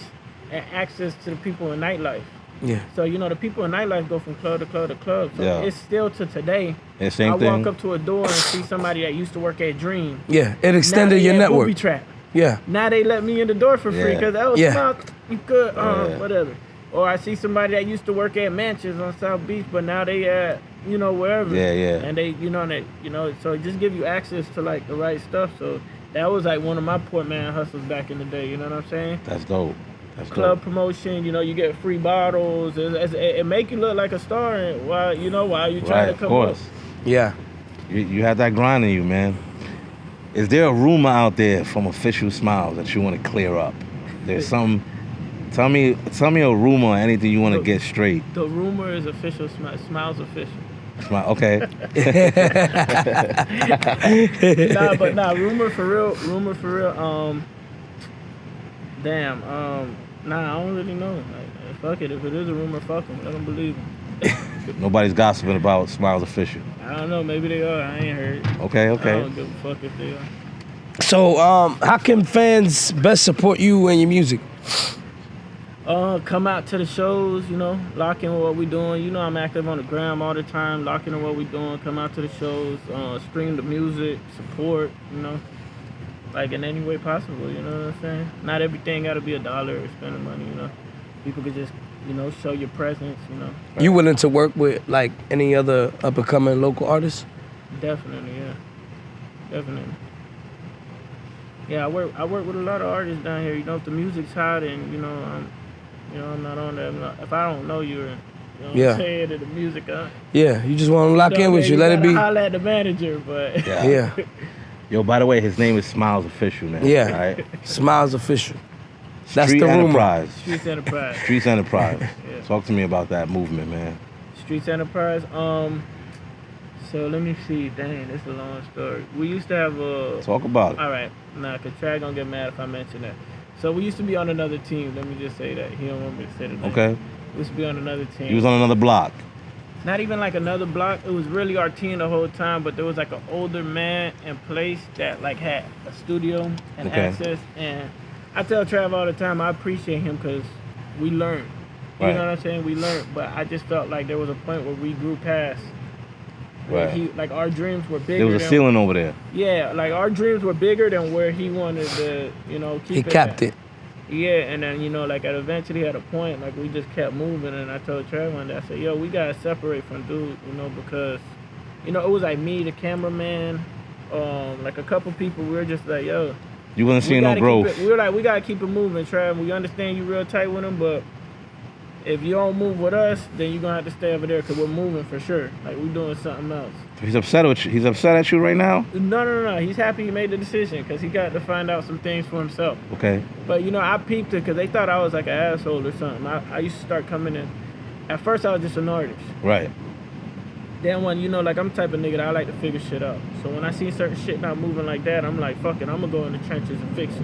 [SPEAKER 4] and access to the people in nightlife.
[SPEAKER 3] Yeah.
[SPEAKER 4] So, you know, the people in nightlife go from club to club to club. So it's still to today.
[SPEAKER 2] Yeah, same thing.
[SPEAKER 4] I walk up to a door and see somebody that used to work at Dream.
[SPEAKER 3] Yeah, it extended your network.
[SPEAKER 4] Booby Trap.
[SPEAKER 3] Yeah.
[SPEAKER 4] Now they let me in the door for free because that was smart. You could, whatever. Or I see somebody that used to work at Mansions on South Beach, but now they at, you know, wherever.
[SPEAKER 2] Yeah, yeah.
[SPEAKER 4] And they, so it just give you access to like the right stuff. So that was like one of my Port Man hustles back in the day. You know what I'm saying?
[SPEAKER 2] That's dope.
[SPEAKER 4] Club promotion, you know, you get free bottles. It make you look like a star while you trying to come up.
[SPEAKER 3] Yeah.
[SPEAKER 2] You have that grind in you, man. Is there a rumor out there from Official Smiles that you want to clear up? There's some. Tell me a rumor or anything you want to get straight.
[SPEAKER 4] The rumor is Official Smiles official.
[SPEAKER 2] Okay.
[SPEAKER 4] Rumor for real. I don't really know. Like, fuck it. If it is a rumor, fuck them. Let them believe them.
[SPEAKER 2] Nobody's gossiping about Smiles official.
[SPEAKER 4] I don't know. Maybe they are. I ain't heard.
[SPEAKER 2] Okay.
[SPEAKER 4] I don't give a fuck if they are.
[SPEAKER 3] So, how can fans best support you and your music?
[SPEAKER 4] Come out to the shows, you know, lock in with what we doing. You know, I'm active on the gram all the time, lock in on what we doing. Come out to the shows, stream the music, support, you know, like in any way possible, you know what I'm saying? Not everything got to be $1 or spending money, you know. People could just, you know, show your presence, you know.
[SPEAKER 3] You willing to work with, like, any other up-and-coming local artists?
[SPEAKER 4] Definitely, yeah. Definitely. Yeah, I work with a lot of artists down here. You know, if the music's hot and, you know, I'm not on that. If I don't know you, what I'm saying, to the music,
[SPEAKER 3] yeah, you just want to lock in with you. Let it be.
[SPEAKER 4] Holler at the manager, but
[SPEAKER 3] yeah.
[SPEAKER 2] Yo, by the way, his name is Smiles Official, man.
[SPEAKER 3] Yeah.
[SPEAKER 2] All right?
[SPEAKER 3] Smiles Official. That's
[SPEAKER 2] Street
[SPEAKER 3] the rumor.
[SPEAKER 2] Enterprise.
[SPEAKER 4] Streets Enterprise.
[SPEAKER 2] Streets Enterprise.
[SPEAKER 4] Yeah.
[SPEAKER 2] Talk to me about that movement, man.
[SPEAKER 4] Streets Enterprise. So let me see. Dang, this is a long story. We used to have a.
[SPEAKER 2] Talk about it.
[SPEAKER 4] All right. Nah, cause Trag gonna get mad if I mention that. So we used to be on another team. Let me just say that. He don't want me to say the name.
[SPEAKER 2] Okay.
[SPEAKER 4] We used to be on another team.
[SPEAKER 2] He was on another block.
[SPEAKER 4] Not even like another block. It was really our team the whole time, but there was like an older man in place that like had a studio and access. And I tell Trav all the time, I appreciate him because we learned. You know what I'm saying? We learned, but I just felt like there was a point where we grew past.
[SPEAKER 2] Right.
[SPEAKER 4] Like our dreams were bigger.
[SPEAKER 2] There was a ceiling over there.
[SPEAKER 4] Yeah, like our dreams were bigger than where he wanted to, you know, keep it.
[SPEAKER 3] He capped it.
[SPEAKER 4] Yeah, and then, you know, like eventually at a point, like we just kept moving, and I told Trevor one day, I said, yo, we gotta separate from dude, you know, because, you know, it was like me, the cameraman, like a couple people, we were just like, yo.
[SPEAKER 2] You wasn't seeing no growth.
[SPEAKER 4] We were like, we gotta keep it moving, Trav. We understand you real tight with him, but if you don't move with us, then you're gonna have to stay over there because we're moving for sure. Like we're doing something else.
[SPEAKER 2] He's upset with you. He's upset at you right now?
[SPEAKER 4] No. He's happy he made the decision because he got to find out some things for himself.
[SPEAKER 2] Okay.
[SPEAKER 4] But, you know, I peeped it because they thought I was like an asshole or something. I used to start coming in. At first, I was just an artist.
[SPEAKER 2] Right.
[SPEAKER 4] Then when, you know, like I'm the type of nigga that I like to figure shit out. So when I see certain shit not moving like that, I'm like, fuck it, I'm going to go in the trenches and fix it.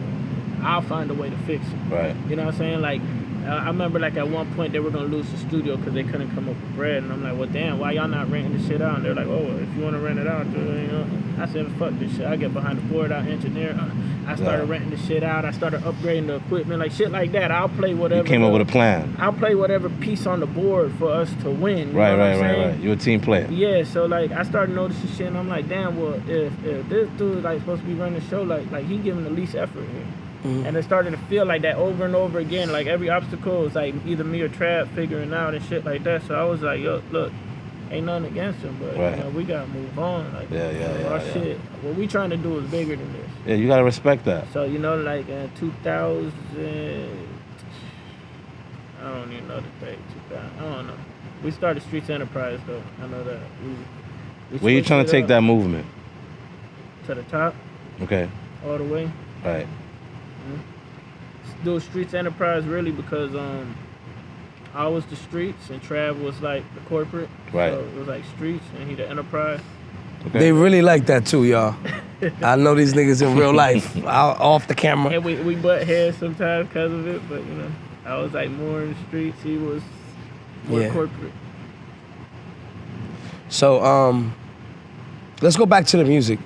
[SPEAKER 4] I'll find a way to fix it.
[SPEAKER 2] Right.
[SPEAKER 4] You know what I'm saying? Like, I remember like at one point they were gonna lose the studio because they couldn't come up with bread, and I'm like, well, damn, why y'all not renting this shit out? And they're like, oh, if you want to rent it out, you know. I said, fuck this shit. I get behind the board, I engineer. I started renting the shit out. I started upgrading the equipment, like shit like that. I'll play whatever.
[SPEAKER 2] You came up with a plan.
[SPEAKER 4] I'll play whatever piece on the board for us to win.
[SPEAKER 2] Right. You're a team player.
[SPEAKER 4] Yeah, so like I started noticing shit, and I'm like, damn, well, if this dude like supposed to be running the show, like he giving the least effort here. And it started to feel like that over and over again. Like every obstacle was like either me or Trav figuring out and shit like that. So I was like, yo, look, ain't nothing against him, but you know, we gotta move on. Like, our shit, what we trying to do is bigger than this.
[SPEAKER 2] Yeah, you gotta respect that.
[SPEAKER 4] So you know, like in 2000, I don't even know the date. 2000, I don't know. We started Streets Enterprise though. I know that. We
[SPEAKER 2] Where you trying to take that movement?
[SPEAKER 4] To the top.
[SPEAKER 2] Okay.
[SPEAKER 4] All the way.
[SPEAKER 2] Right.
[SPEAKER 4] Do Streets Enterprise really because I was the streets and Trav was like the corporate.
[SPEAKER 2] Right.
[SPEAKER 4] So it was like streets and he the enterprise.
[SPEAKER 3] Okay. They really like that too, y'all. I know these niggas in real life, off the camera.
[SPEAKER 4] And we butt heads sometimes because of it, but you know, I was like more in the streets. He was more corporate.
[SPEAKER 3] So let's go back to the music.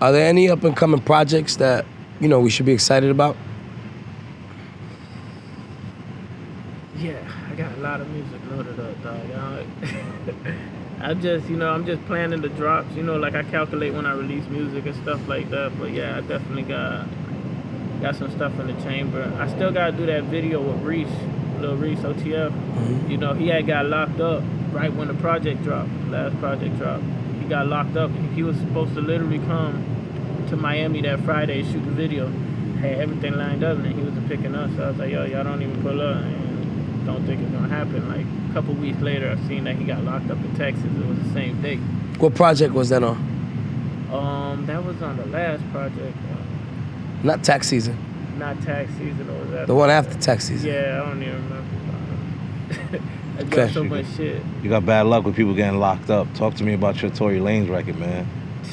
[SPEAKER 3] Are there any up and coming projects that we should be excited about?
[SPEAKER 4] Yeah, I got a lot of music loaded up, dog. I'm just planning the drops. Like I calculate when I release music and stuff like that. But yeah, I definitely got some stuff in the chamber. I still gotta do that video with Reese, Lil Reese OTF. Mm-hmm. He had got locked up right when the project dropped, last project dropped. He got locked up. He was supposed to literally come to Miami that Friday, shoot the video. Had everything lined up, and he wasn't picking us. So I was like, yo, y'all don't even pull up. And don't think it's gonna happen. Like a couple weeks later, I seen that he got locked up in Texas. It was the same date.
[SPEAKER 3] What project was that on?
[SPEAKER 4] That was on the last project.
[SPEAKER 3] Not tax season.
[SPEAKER 4] Not tax season, or was that
[SPEAKER 3] the one after tax season?
[SPEAKER 4] Yeah, I don't even remember. I got so much shit.
[SPEAKER 2] You got bad luck with people getting locked up. Talk to me about your Tory Lanez record, man.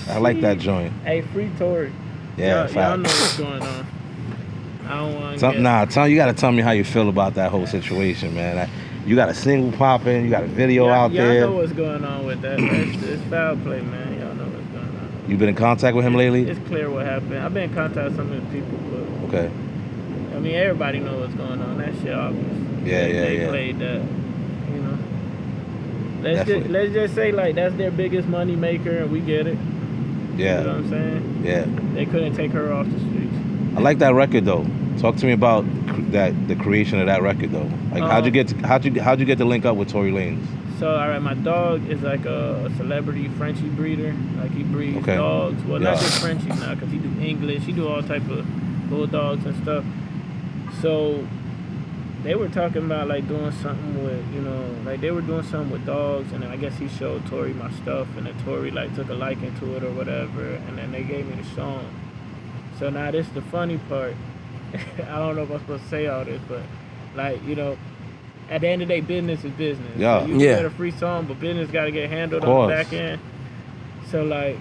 [SPEAKER 2] I like that joint.
[SPEAKER 4] Hey, free Tory.
[SPEAKER 2] Yeah,
[SPEAKER 4] y'all know what's going on. I don't want
[SPEAKER 2] to you got to tell me how you feel about that whole situation, man. You got a single popping, you got a video out there.
[SPEAKER 4] Y'all know what's going on with that. It's foul play, man. Y'all know what's going on.
[SPEAKER 2] You been in contact with him lately?
[SPEAKER 4] It's clear what happened. I've been in contact with some of the people, but
[SPEAKER 2] okay.
[SPEAKER 4] I mean, everybody knows what's going on. That shit obvious. They played that. Let's just say like that's their biggest money maker, and we get it.
[SPEAKER 2] Yeah.
[SPEAKER 4] You know what I'm saying?
[SPEAKER 2] Yeah.
[SPEAKER 4] They couldn't take her off the streets.
[SPEAKER 2] I like that record though. Talk to me about the creation of that record though. Like how'd you get to link up with Tory Lanez?
[SPEAKER 4] So all right, my dog is like a celebrity Frenchie breeder. Like he breeds dogs. Well, not just Frenchie now, because he do English. He do all type of bulldogs and stuff. So they were talking about like doing something with, like they were doing something with dogs, and then I guess he showed Tory my stuff, and then Tory like took a liking to it or whatever, and then they gave me the song. So now this is the funny part. I don't know if I'm supposed to say all this, but like, at the end of the day, business is business.
[SPEAKER 2] Yeah.
[SPEAKER 4] So you get a free song, but business got to get handled on the back end. So like,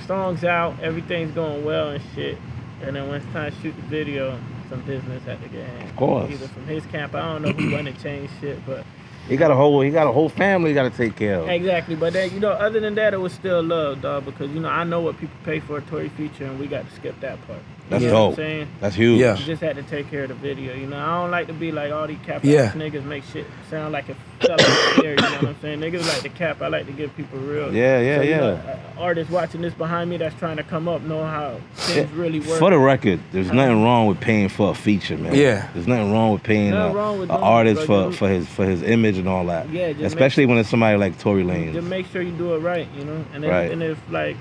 [SPEAKER 4] song's out, everything's going well and shit, and then when it's time to shoot the video, some business had to get handled.
[SPEAKER 2] Of course.
[SPEAKER 4] Either from his camp, I don't know who went and changed shit, but
[SPEAKER 2] he got a whole family he got to take care of.
[SPEAKER 4] Exactly, but then, other than that, it was still love, dog, because I know what people pay for a Tory feature, and we got to skip that part.
[SPEAKER 2] That's
[SPEAKER 4] dope.
[SPEAKER 2] What
[SPEAKER 4] I'm saying?
[SPEAKER 2] That's huge.
[SPEAKER 3] Yeah.
[SPEAKER 4] You just had to take care of the video. I don't like to be like all these cap ass niggas make shit sound like it felt like scary. You know what I'm saying? Niggas like to cap. I like to give people real.
[SPEAKER 2] Yeah.
[SPEAKER 4] Artists watching this behind me that's trying to come up know how things really work.
[SPEAKER 2] For the record, there's nothing wrong with paying for a feature, man.
[SPEAKER 3] Yeah.
[SPEAKER 2] There's nothing wrong with paying an artist for his image and all that.
[SPEAKER 4] Yeah.
[SPEAKER 2] Especially when it's somebody like Tory Lanez.
[SPEAKER 4] Just make sure you do it right, And if like,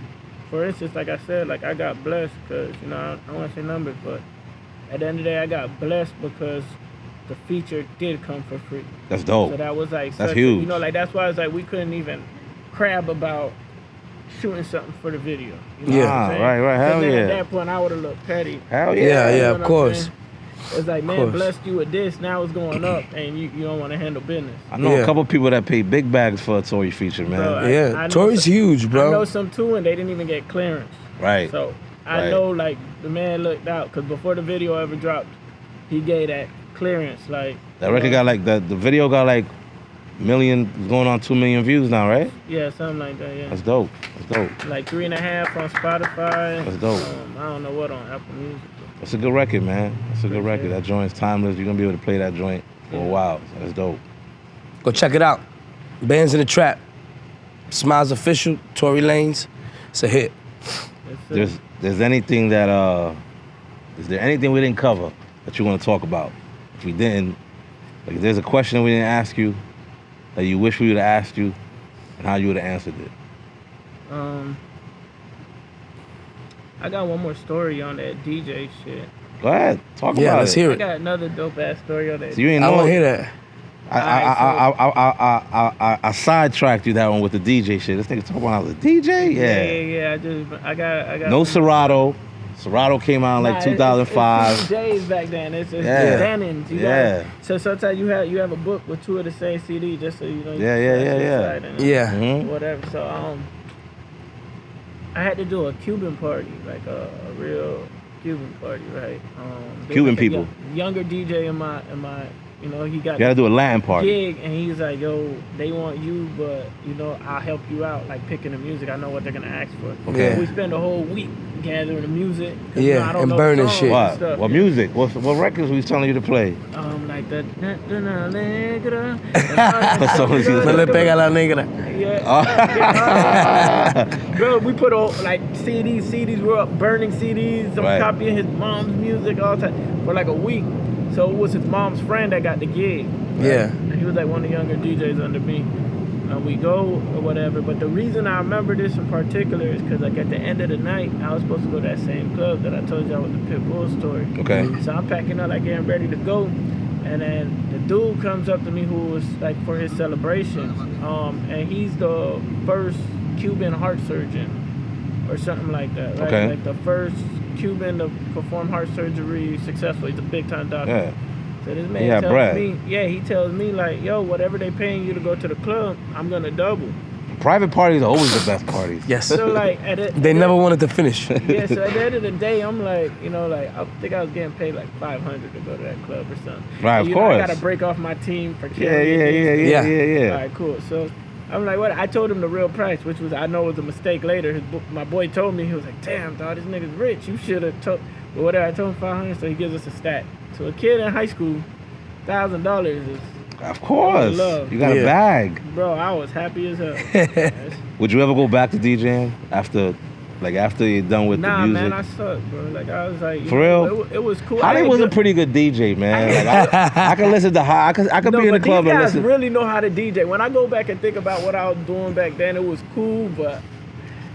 [SPEAKER 4] for instance, like I said, like I got blessed because, I don't want to say numbers, but at the end of the day, I got blessed because the feature did come for free.
[SPEAKER 2] That's dope.
[SPEAKER 4] So that was like,
[SPEAKER 2] that's huge.
[SPEAKER 4] That's why it's like we couldn't even crab about shooting something for the video.
[SPEAKER 2] Right. Hell yeah.
[SPEAKER 4] At that point, I would have looked petty.
[SPEAKER 2] Hell yeah.
[SPEAKER 3] Yeah, of course.
[SPEAKER 4] It's like, man, blessed you with this. Now it's going up, and you don't want to handle business.
[SPEAKER 2] I know a couple people that pay big bags for a Tory feature, man.
[SPEAKER 4] Bro, I
[SPEAKER 3] Tory's huge, bro.
[SPEAKER 4] I know some too, and they didn't even get clearance.
[SPEAKER 2] Right.
[SPEAKER 4] So I know, like, the man looked out, because before the video ever dropped, he gave that clearance. Like
[SPEAKER 2] that record got like the video got like going on 2 million views now, right?
[SPEAKER 4] Yeah, something like that. Yeah.
[SPEAKER 2] That's dope.
[SPEAKER 4] Like 3.5 on Spotify.
[SPEAKER 2] That's dope.
[SPEAKER 4] I don't know what on Apple Music.
[SPEAKER 2] It's a good record, man. It's a good record. That joint's timeless. You're gonna be able to play that joint for a while. So that's dope.
[SPEAKER 3] Go check it out. Bands in the Trap. Smiles Official, Tory Lanez. It's a hit.
[SPEAKER 2] There's anything that Is there anything we didn't cover that you want to talk about? If we didn't, like if there's a question we didn't ask you that you wish we would have asked you, and how you would have answered it.
[SPEAKER 4] I got one more story on that DJ shit.
[SPEAKER 2] Go ahead, talk about it.
[SPEAKER 3] Yeah, let's hear
[SPEAKER 4] I
[SPEAKER 3] it.
[SPEAKER 4] got another dope ass story on that.
[SPEAKER 2] So you ain't
[SPEAKER 3] I
[SPEAKER 2] know.
[SPEAKER 3] want to hear that.
[SPEAKER 2] I sidetracked you that one with the DJ shit. This nigga talking about I was a DJ? Yeah.
[SPEAKER 4] I got.
[SPEAKER 2] No Serato. Serato came out in like 2005.
[SPEAKER 4] It's DJs back then. It's
[SPEAKER 2] Yeah.
[SPEAKER 4] Dannins. So sometimes you have a book with 2 of the same CD just so you know.
[SPEAKER 3] Yeah.
[SPEAKER 4] Whatever. So I had to do a Cuban party, like a real Cuban party, right?
[SPEAKER 2] Cuban people.
[SPEAKER 4] Younger DJ in my. You know, he got
[SPEAKER 2] You gotta do a Latin party.
[SPEAKER 4] gig, and he's like, yo, they want you, but, you know, I'll help you out, like, picking the music. I know what they're going to ask for.
[SPEAKER 2] Okay.
[SPEAKER 3] Yeah.
[SPEAKER 4] We spend the whole week gathering the music.
[SPEAKER 3] Yeah,
[SPEAKER 4] you know, I don't
[SPEAKER 3] and
[SPEAKER 4] know
[SPEAKER 3] burning
[SPEAKER 4] the songs
[SPEAKER 3] shit.
[SPEAKER 4] and
[SPEAKER 2] What?
[SPEAKER 4] stuff.
[SPEAKER 2] What music? What records we was telling you to play?
[SPEAKER 4] Like the...
[SPEAKER 2] So
[SPEAKER 3] No le pega a la negra.
[SPEAKER 4] Bro, we put all, like, CDs were up, burning CDs. I'm
[SPEAKER 2] Right.
[SPEAKER 4] copying his mom's music all the time for, like, a week. So it was his mom's friend that got the gig.
[SPEAKER 3] Yeah.
[SPEAKER 4] And he was like one of the younger DJs under me. We go or whatever, but the reason I remember this in particular is because like at the end of the night, I was supposed to go to that same club that I told y'all with the pit bull story.
[SPEAKER 2] Okay.
[SPEAKER 4] So I'm packing up, like getting ready to go, and then the dude comes up to me who was like for his celebration, and he's the first Cuban heart surgeon or something like that, right?
[SPEAKER 2] Okay.
[SPEAKER 4] Like the first Cuban to perform heart surgery successfully. He's a big time doctor.
[SPEAKER 2] Yeah.
[SPEAKER 4] So this man
[SPEAKER 2] Yeah,
[SPEAKER 4] tells
[SPEAKER 2] Brad.
[SPEAKER 4] me, he tells me like, yo, whatever they paying you to go to the club, I'm gonna double.
[SPEAKER 2] Private parties are always the best parties.
[SPEAKER 3] Yes.
[SPEAKER 4] So like,
[SPEAKER 3] They never wanted to finish.
[SPEAKER 4] yeah. So at the end of the day, I'm like, you know, like I think I was getting paid like $500 to go to that club or something.
[SPEAKER 2] Right,
[SPEAKER 4] And,
[SPEAKER 2] of
[SPEAKER 4] you know, I
[SPEAKER 2] course.
[SPEAKER 4] gotta break off my team for
[SPEAKER 2] Yeah.
[SPEAKER 4] carrying. All right, cool. So I'm like, what? I told him the real price, which was I know was a mistake later. My boy told me, he was like, damn, dog, this nigga's rich. You should have told. But whatever, I told him 500, so he gives us a stat. So a kid in high school, $1,000 is,
[SPEAKER 2] Of course.
[SPEAKER 4] Love.
[SPEAKER 2] You got a
[SPEAKER 3] Yeah.
[SPEAKER 2] bag.
[SPEAKER 4] bro. I was happy as hell.
[SPEAKER 2] Would you ever go back to DJing after you're done with the
[SPEAKER 4] Nah,
[SPEAKER 2] music?
[SPEAKER 4] man, I sucked, bro. Like I was like, you
[SPEAKER 2] For
[SPEAKER 4] know,
[SPEAKER 2] real?
[SPEAKER 4] it was cool.
[SPEAKER 2] Holly
[SPEAKER 4] I
[SPEAKER 2] was a
[SPEAKER 4] ain't
[SPEAKER 2] pretty good DJ, man. Like I can listen to I could
[SPEAKER 4] No,
[SPEAKER 2] be in the
[SPEAKER 4] but
[SPEAKER 2] club
[SPEAKER 4] these
[SPEAKER 2] and
[SPEAKER 4] guys
[SPEAKER 2] listen.
[SPEAKER 4] really know how to DJ. When I go back and think about what I was doing back then, it was cool, but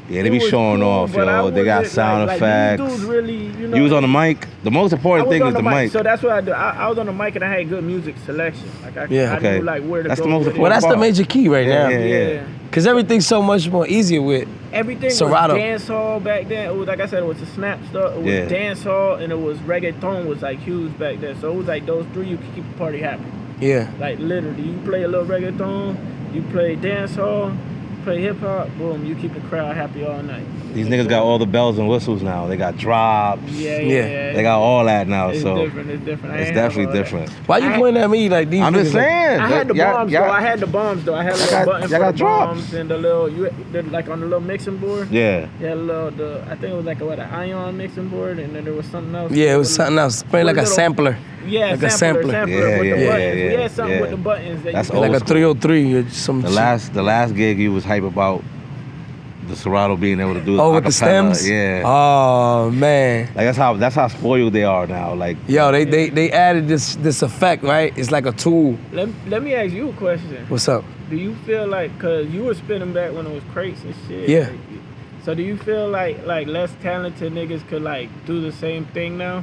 [SPEAKER 2] Yeah, they
[SPEAKER 4] it
[SPEAKER 2] be
[SPEAKER 4] was
[SPEAKER 2] showing
[SPEAKER 4] cool,
[SPEAKER 2] off,
[SPEAKER 4] but I
[SPEAKER 2] yo. They got
[SPEAKER 4] wasn't,
[SPEAKER 2] sound
[SPEAKER 4] like,
[SPEAKER 2] effects.
[SPEAKER 4] These dudes really, you know.
[SPEAKER 2] You was on the mic. The most
[SPEAKER 4] I
[SPEAKER 2] important
[SPEAKER 4] was
[SPEAKER 2] thing
[SPEAKER 4] on
[SPEAKER 2] is the mic.
[SPEAKER 4] So that's what I do. I was on the mic and I had good music selection. Like I
[SPEAKER 3] Yeah.
[SPEAKER 4] knew like where to
[SPEAKER 2] That's
[SPEAKER 4] go.
[SPEAKER 2] the most
[SPEAKER 4] with it.
[SPEAKER 3] Well, that's the
[SPEAKER 2] part.
[SPEAKER 3] major key right
[SPEAKER 2] Yeah,
[SPEAKER 3] now.
[SPEAKER 2] yeah.
[SPEAKER 3] Because everything's so much more easier with.
[SPEAKER 4] Everything
[SPEAKER 3] Serato.
[SPEAKER 4] was dance hall back then. It was like I said, it was a snap stuff. It was
[SPEAKER 2] Yeah.
[SPEAKER 4] dance hall and it was reggaeton was like huge back then. So it was like those three you could keep the party happy.
[SPEAKER 3] Yeah.
[SPEAKER 4] Like literally, you play a little reggaeton, you play dance hall, play hip hop, boom, you keep the crowd happy all night.
[SPEAKER 2] These niggas got all the bells and whistles now. They got drops.
[SPEAKER 4] Yeah.
[SPEAKER 2] They got all that now.
[SPEAKER 4] It's
[SPEAKER 2] so
[SPEAKER 4] different. It's different. I
[SPEAKER 2] it's
[SPEAKER 4] ain't have
[SPEAKER 2] definitely
[SPEAKER 4] all that.
[SPEAKER 2] different.
[SPEAKER 3] Why you pointing at me like these?
[SPEAKER 2] I'm just
[SPEAKER 3] niggas like-
[SPEAKER 2] saying.
[SPEAKER 4] I had the bombs
[SPEAKER 2] y'all-
[SPEAKER 4] though. I had the bombs though. I had a
[SPEAKER 2] Y'all
[SPEAKER 4] little
[SPEAKER 2] got-
[SPEAKER 4] button
[SPEAKER 2] y'all
[SPEAKER 4] for
[SPEAKER 2] got
[SPEAKER 4] the
[SPEAKER 2] drops.
[SPEAKER 4] bombs and the little like on the little mixing board.
[SPEAKER 2] Yeah.
[SPEAKER 4] Yeah, I think it was like an ion mixing board, and then there was something else.
[SPEAKER 3] Yeah, it was something else. Playing like a
[SPEAKER 4] Little-
[SPEAKER 3] sampler.
[SPEAKER 4] Yeah,
[SPEAKER 3] like a
[SPEAKER 4] sampler
[SPEAKER 3] sampler.
[SPEAKER 2] Yeah,
[SPEAKER 4] with
[SPEAKER 2] yeah,
[SPEAKER 4] the
[SPEAKER 2] yeah,
[SPEAKER 4] buttons.
[SPEAKER 2] yeah,
[SPEAKER 4] We had something
[SPEAKER 2] yeah.
[SPEAKER 4] with the buttons that
[SPEAKER 2] That's
[SPEAKER 4] you
[SPEAKER 2] old
[SPEAKER 3] Like a
[SPEAKER 2] school.
[SPEAKER 3] 303 or some
[SPEAKER 2] The
[SPEAKER 3] shit.
[SPEAKER 2] last gig you was hype about the Serato being able to do
[SPEAKER 3] Oh, with the
[SPEAKER 2] acapella.
[SPEAKER 3] stems?
[SPEAKER 2] Yeah.
[SPEAKER 3] Oh, man.
[SPEAKER 2] Like that's how spoiled they are now. Like
[SPEAKER 3] Yo, they added this effect, right? It's like a tool.
[SPEAKER 4] Let me ask you a question.
[SPEAKER 3] What's up?
[SPEAKER 4] Do you feel like, cause you were spinning back when it was crates and shit.
[SPEAKER 3] Yeah.
[SPEAKER 4] like, so do you feel like less talented niggas could like do the same thing now?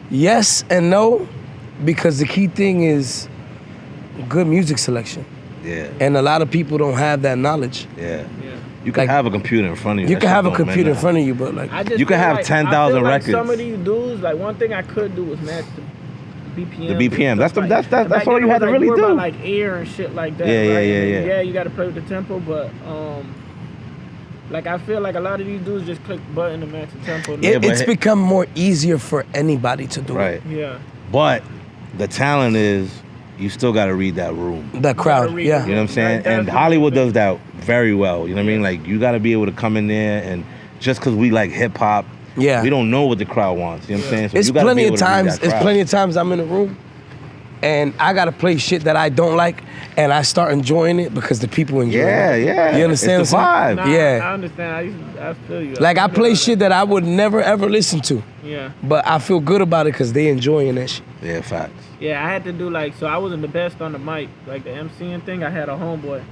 [SPEAKER 3] Yes and no, because the key thing is good music selection.
[SPEAKER 2] yeah,
[SPEAKER 3] And a lot of people don't have that knowledge.
[SPEAKER 2] yeah.
[SPEAKER 4] Yeah.
[SPEAKER 2] You can
[SPEAKER 3] Like-
[SPEAKER 2] have a computer in front of you.
[SPEAKER 3] You
[SPEAKER 2] That
[SPEAKER 3] can
[SPEAKER 2] shit
[SPEAKER 3] have a
[SPEAKER 2] don't
[SPEAKER 3] computer in
[SPEAKER 2] matter.
[SPEAKER 3] front of you, but like,
[SPEAKER 4] I just
[SPEAKER 2] You can
[SPEAKER 4] feel
[SPEAKER 2] have
[SPEAKER 4] like,
[SPEAKER 2] 10,000
[SPEAKER 4] I feel like
[SPEAKER 2] records.
[SPEAKER 4] some of these dudes, like one thing I could do was match the BPM.
[SPEAKER 2] The BPM. That's
[SPEAKER 4] Back
[SPEAKER 2] all
[SPEAKER 4] then
[SPEAKER 2] you
[SPEAKER 4] it
[SPEAKER 2] had to
[SPEAKER 4] was,
[SPEAKER 2] really
[SPEAKER 4] more
[SPEAKER 2] do.
[SPEAKER 4] about, like air and shit like that.
[SPEAKER 2] Yeah, yeah,
[SPEAKER 4] right?
[SPEAKER 2] yeah,
[SPEAKER 4] And
[SPEAKER 2] yeah.
[SPEAKER 4] Yeah, you got to play with the tempo, but like I feel like a lot of these dudes just click the button to match the tempo.
[SPEAKER 2] Yeah, but
[SPEAKER 3] it's become more easier for anybody to do
[SPEAKER 2] Right.
[SPEAKER 3] it.
[SPEAKER 4] Yeah.
[SPEAKER 2] But the talent is you still got to read that room.
[SPEAKER 3] That crowd,
[SPEAKER 4] read
[SPEAKER 3] yeah.
[SPEAKER 4] the
[SPEAKER 2] You know what I'm saying?
[SPEAKER 4] Right,
[SPEAKER 2] And
[SPEAKER 4] that's-
[SPEAKER 2] Hollywood does that very well. You know what I mean? Like you got to be able to come in there and just because we like hip hop,
[SPEAKER 3] Yeah.
[SPEAKER 2] we don't know what the crowd wants. You know what I'm saying? So
[SPEAKER 3] It's
[SPEAKER 2] you gotta be
[SPEAKER 3] plenty
[SPEAKER 2] able
[SPEAKER 3] of
[SPEAKER 2] to read
[SPEAKER 3] times.
[SPEAKER 2] that
[SPEAKER 3] It's
[SPEAKER 2] crowd.
[SPEAKER 3] plenty of times I'm in a room, and I gotta play shit that I don't like, and I start enjoying it because the people enjoy it.
[SPEAKER 2] Yeah.
[SPEAKER 3] You understand
[SPEAKER 2] It's the
[SPEAKER 3] what I'm
[SPEAKER 2] vibe.
[SPEAKER 3] saying? Yeah.
[SPEAKER 4] I understand. I feel you.
[SPEAKER 3] Like I play shit that I would never ever listen to,
[SPEAKER 4] Yeah.
[SPEAKER 3] but I feel good about it because they enjoying that shit.
[SPEAKER 2] Yeah, facts.
[SPEAKER 4] Yeah, I had to do so I wasn't the best on the mic, like the MCing thing. I had a homeboy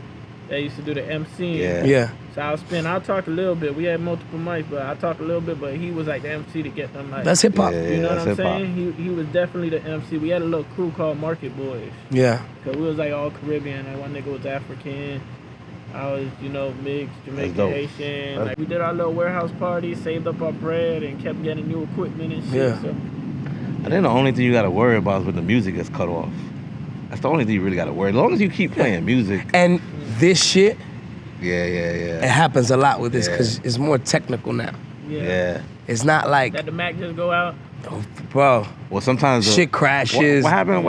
[SPEAKER 4] that used to do the MCing.
[SPEAKER 2] Yeah.
[SPEAKER 3] Yeah.
[SPEAKER 4] So I'll talk a little bit. We had multiple mics, but I talked a little bit, but he was like the MC to get them like.
[SPEAKER 3] That's hip hop.
[SPEAKER 2] Yeah.
[SPEAKER 4] You know what I'm
[SPEAKER 2] that's hip-hop.
[SPEAKER 4] saying? He was definitely the MC. We had a little crew called Market Boys.
[SPEAKER 3] Yeah.
[SPEAKER 4] Cause we was like all Caribbean. Like one nigga was African. I was, mixed, Jamaican,
[SPEAKER 2] dope.
[SPEAKER 4] Haitian. Like we did our little warehouse party, saved up our bread, and kept getting new equipment and shit.
[SPEAKER 3] Yeah.
[SPEAKER 4] So,
[SPEAKER 2] I think the only thing you gotta worry about is when the music gets cut off. That's the only thing you really gotta worry. As long as you keep playing music.
[SPEAKER 3] And this shit,
[SPEAKER 2] Yeah.
[SPEAKER 3] it happens a lot with this
[SPEAKER 2] Yeah.
[SPEAKER 3] because it's more technical now.
[SPEAKER 2] Yeah.
[SPEAKER 3] It's not like,
[SPEAKER 4] that the Mac just go out.
[SPEAKER 3] bro,
[SPEAKER 2] Well, sometimes
[SPEAKER 3] shit crashes.
[SPEAKER 2] What happened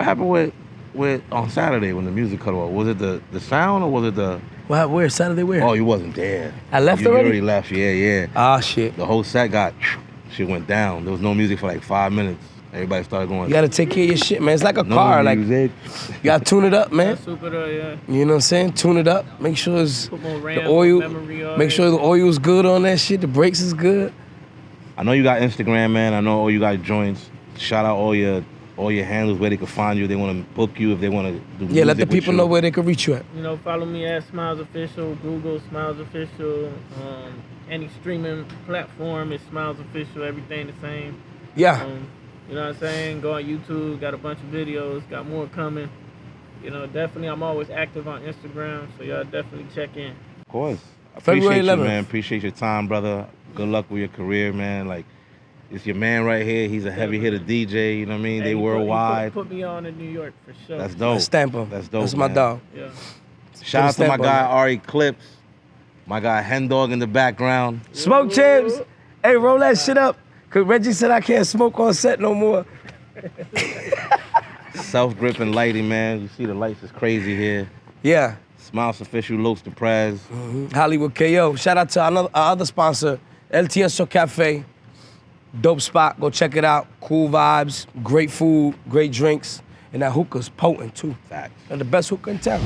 [SPEAKER 2] with on Saturday when the music cut off? Was it the sound or was it the?
[SPEAKER 3] Where? Saturday where?
[SPEAKER 2] Oh, you wasn't there.
[SPEAKER 3] I left
[SPEAKER 2] you
[SPEAKER 3] already?
[SPEAKER 2] already left. Yeah.
[SPEAKER 3] Ah, shit.
[SPEAKER 2] The whole set shit went down. There was no music for like 5 minutes. Everybody started going.
[SPEAKER 3] You gotta take care of your shit, man. It's like a
[SPEAKER 2] no
[SPEAKER 3] car. Like,
[SPEAKER 2] music.
[SPEAKER 3] you gotta tune it up, man.
[SPEAKER 4] That's super though, yeah.
[SPEAKER 3] You know what I'm saying? Tune it up. Make sure it's
[SPEAKER 4] Put more
[SPEAKER 3] the
[SPEAKER 4] RAM,
[SPEAKER 3] oil.
[SPEAKER 4] memory on
[SPEAKER 3] Make
[SPEAKER 4] it.
[SPEAKER 3] sure the oil's good on that shit. The brakes is good.
[SPEAKER 2] I know you got Instagram, man. I know all you got joints. Shout out all your handles where they can find you. If they want to book you. If they want to do
[SPEAKER 3] Yeah, let
[SPEAKER 2] music
[SPEAKER 3] the
[SPEAKER 2] with
[SPEAKER 3] people
[SPEAKER 2] you.
[SPEAKER 3] know where they can reach you at.
[SPEAKER 4] Follow me at Smiles Official, Google Smiles Official, any streaming platform is Smiles Official, everything the same.
[SPEAKER 3] Yeah.
[SPEAKER 4] You know what I'm saying? Go on YouTube, got a bunch of videos, got more coming. Definitely I'm always active on Instagram, so y'all definitely check in.
[SPEAKER 2] Of course. I
[SPEAKER 3] February
[SPEAKER 2] appreciate
[SPEAKER 3] 11th.
[SPEAKER 2] you, man. Appreciate your time, brother. Good luck with your career, man. Like, it's your man right here. He's a heavy hitter DJ. You know what I mean?
[SPEAKER 4] Hey,
[SPEAKER 2] They
[SPEAKER 4] he
[SPEAKER 2] worldwide.
[SPEAKER 4] Put me on in New York for sure.
[SPEAKER 2] That's dope.
[SPEAKER 3] Stamp him.
[SPEAKER 2] That's dope.
[SPEAKER 3] That's my
[SPEAKER 2] man.
[SPEAKER 3] dog.
[SPEAKER 4] Yeah.
[SPEAKER 2] Shout out to my
[SPEAKER 3] stamp on
[SPEAKER 2] guy RECLIPZ. My guy Hen Dog in the background.
[SPEAKER 3] Smoke chips. Hey, roll that shit up. Cause Reggie said I can't smoke on set no more.
[SPEAKER 2] Self-gripping lighting, man. You see the lights is crazy here.
[SPEAKER 3] Yeah.
[SPEAKER 2] Smiles Official, Los to PREZ.
[SPEAKER 3] Hollywood KO. Shout out to our other sponsor, El Tieso Cafe. Dope spot. Go check it out. Cool vibes, great food, great drinks, and that hookah's potent too.
[SPEAKER 2] Facts.
[SPEAKER 3] And the best hookah in town.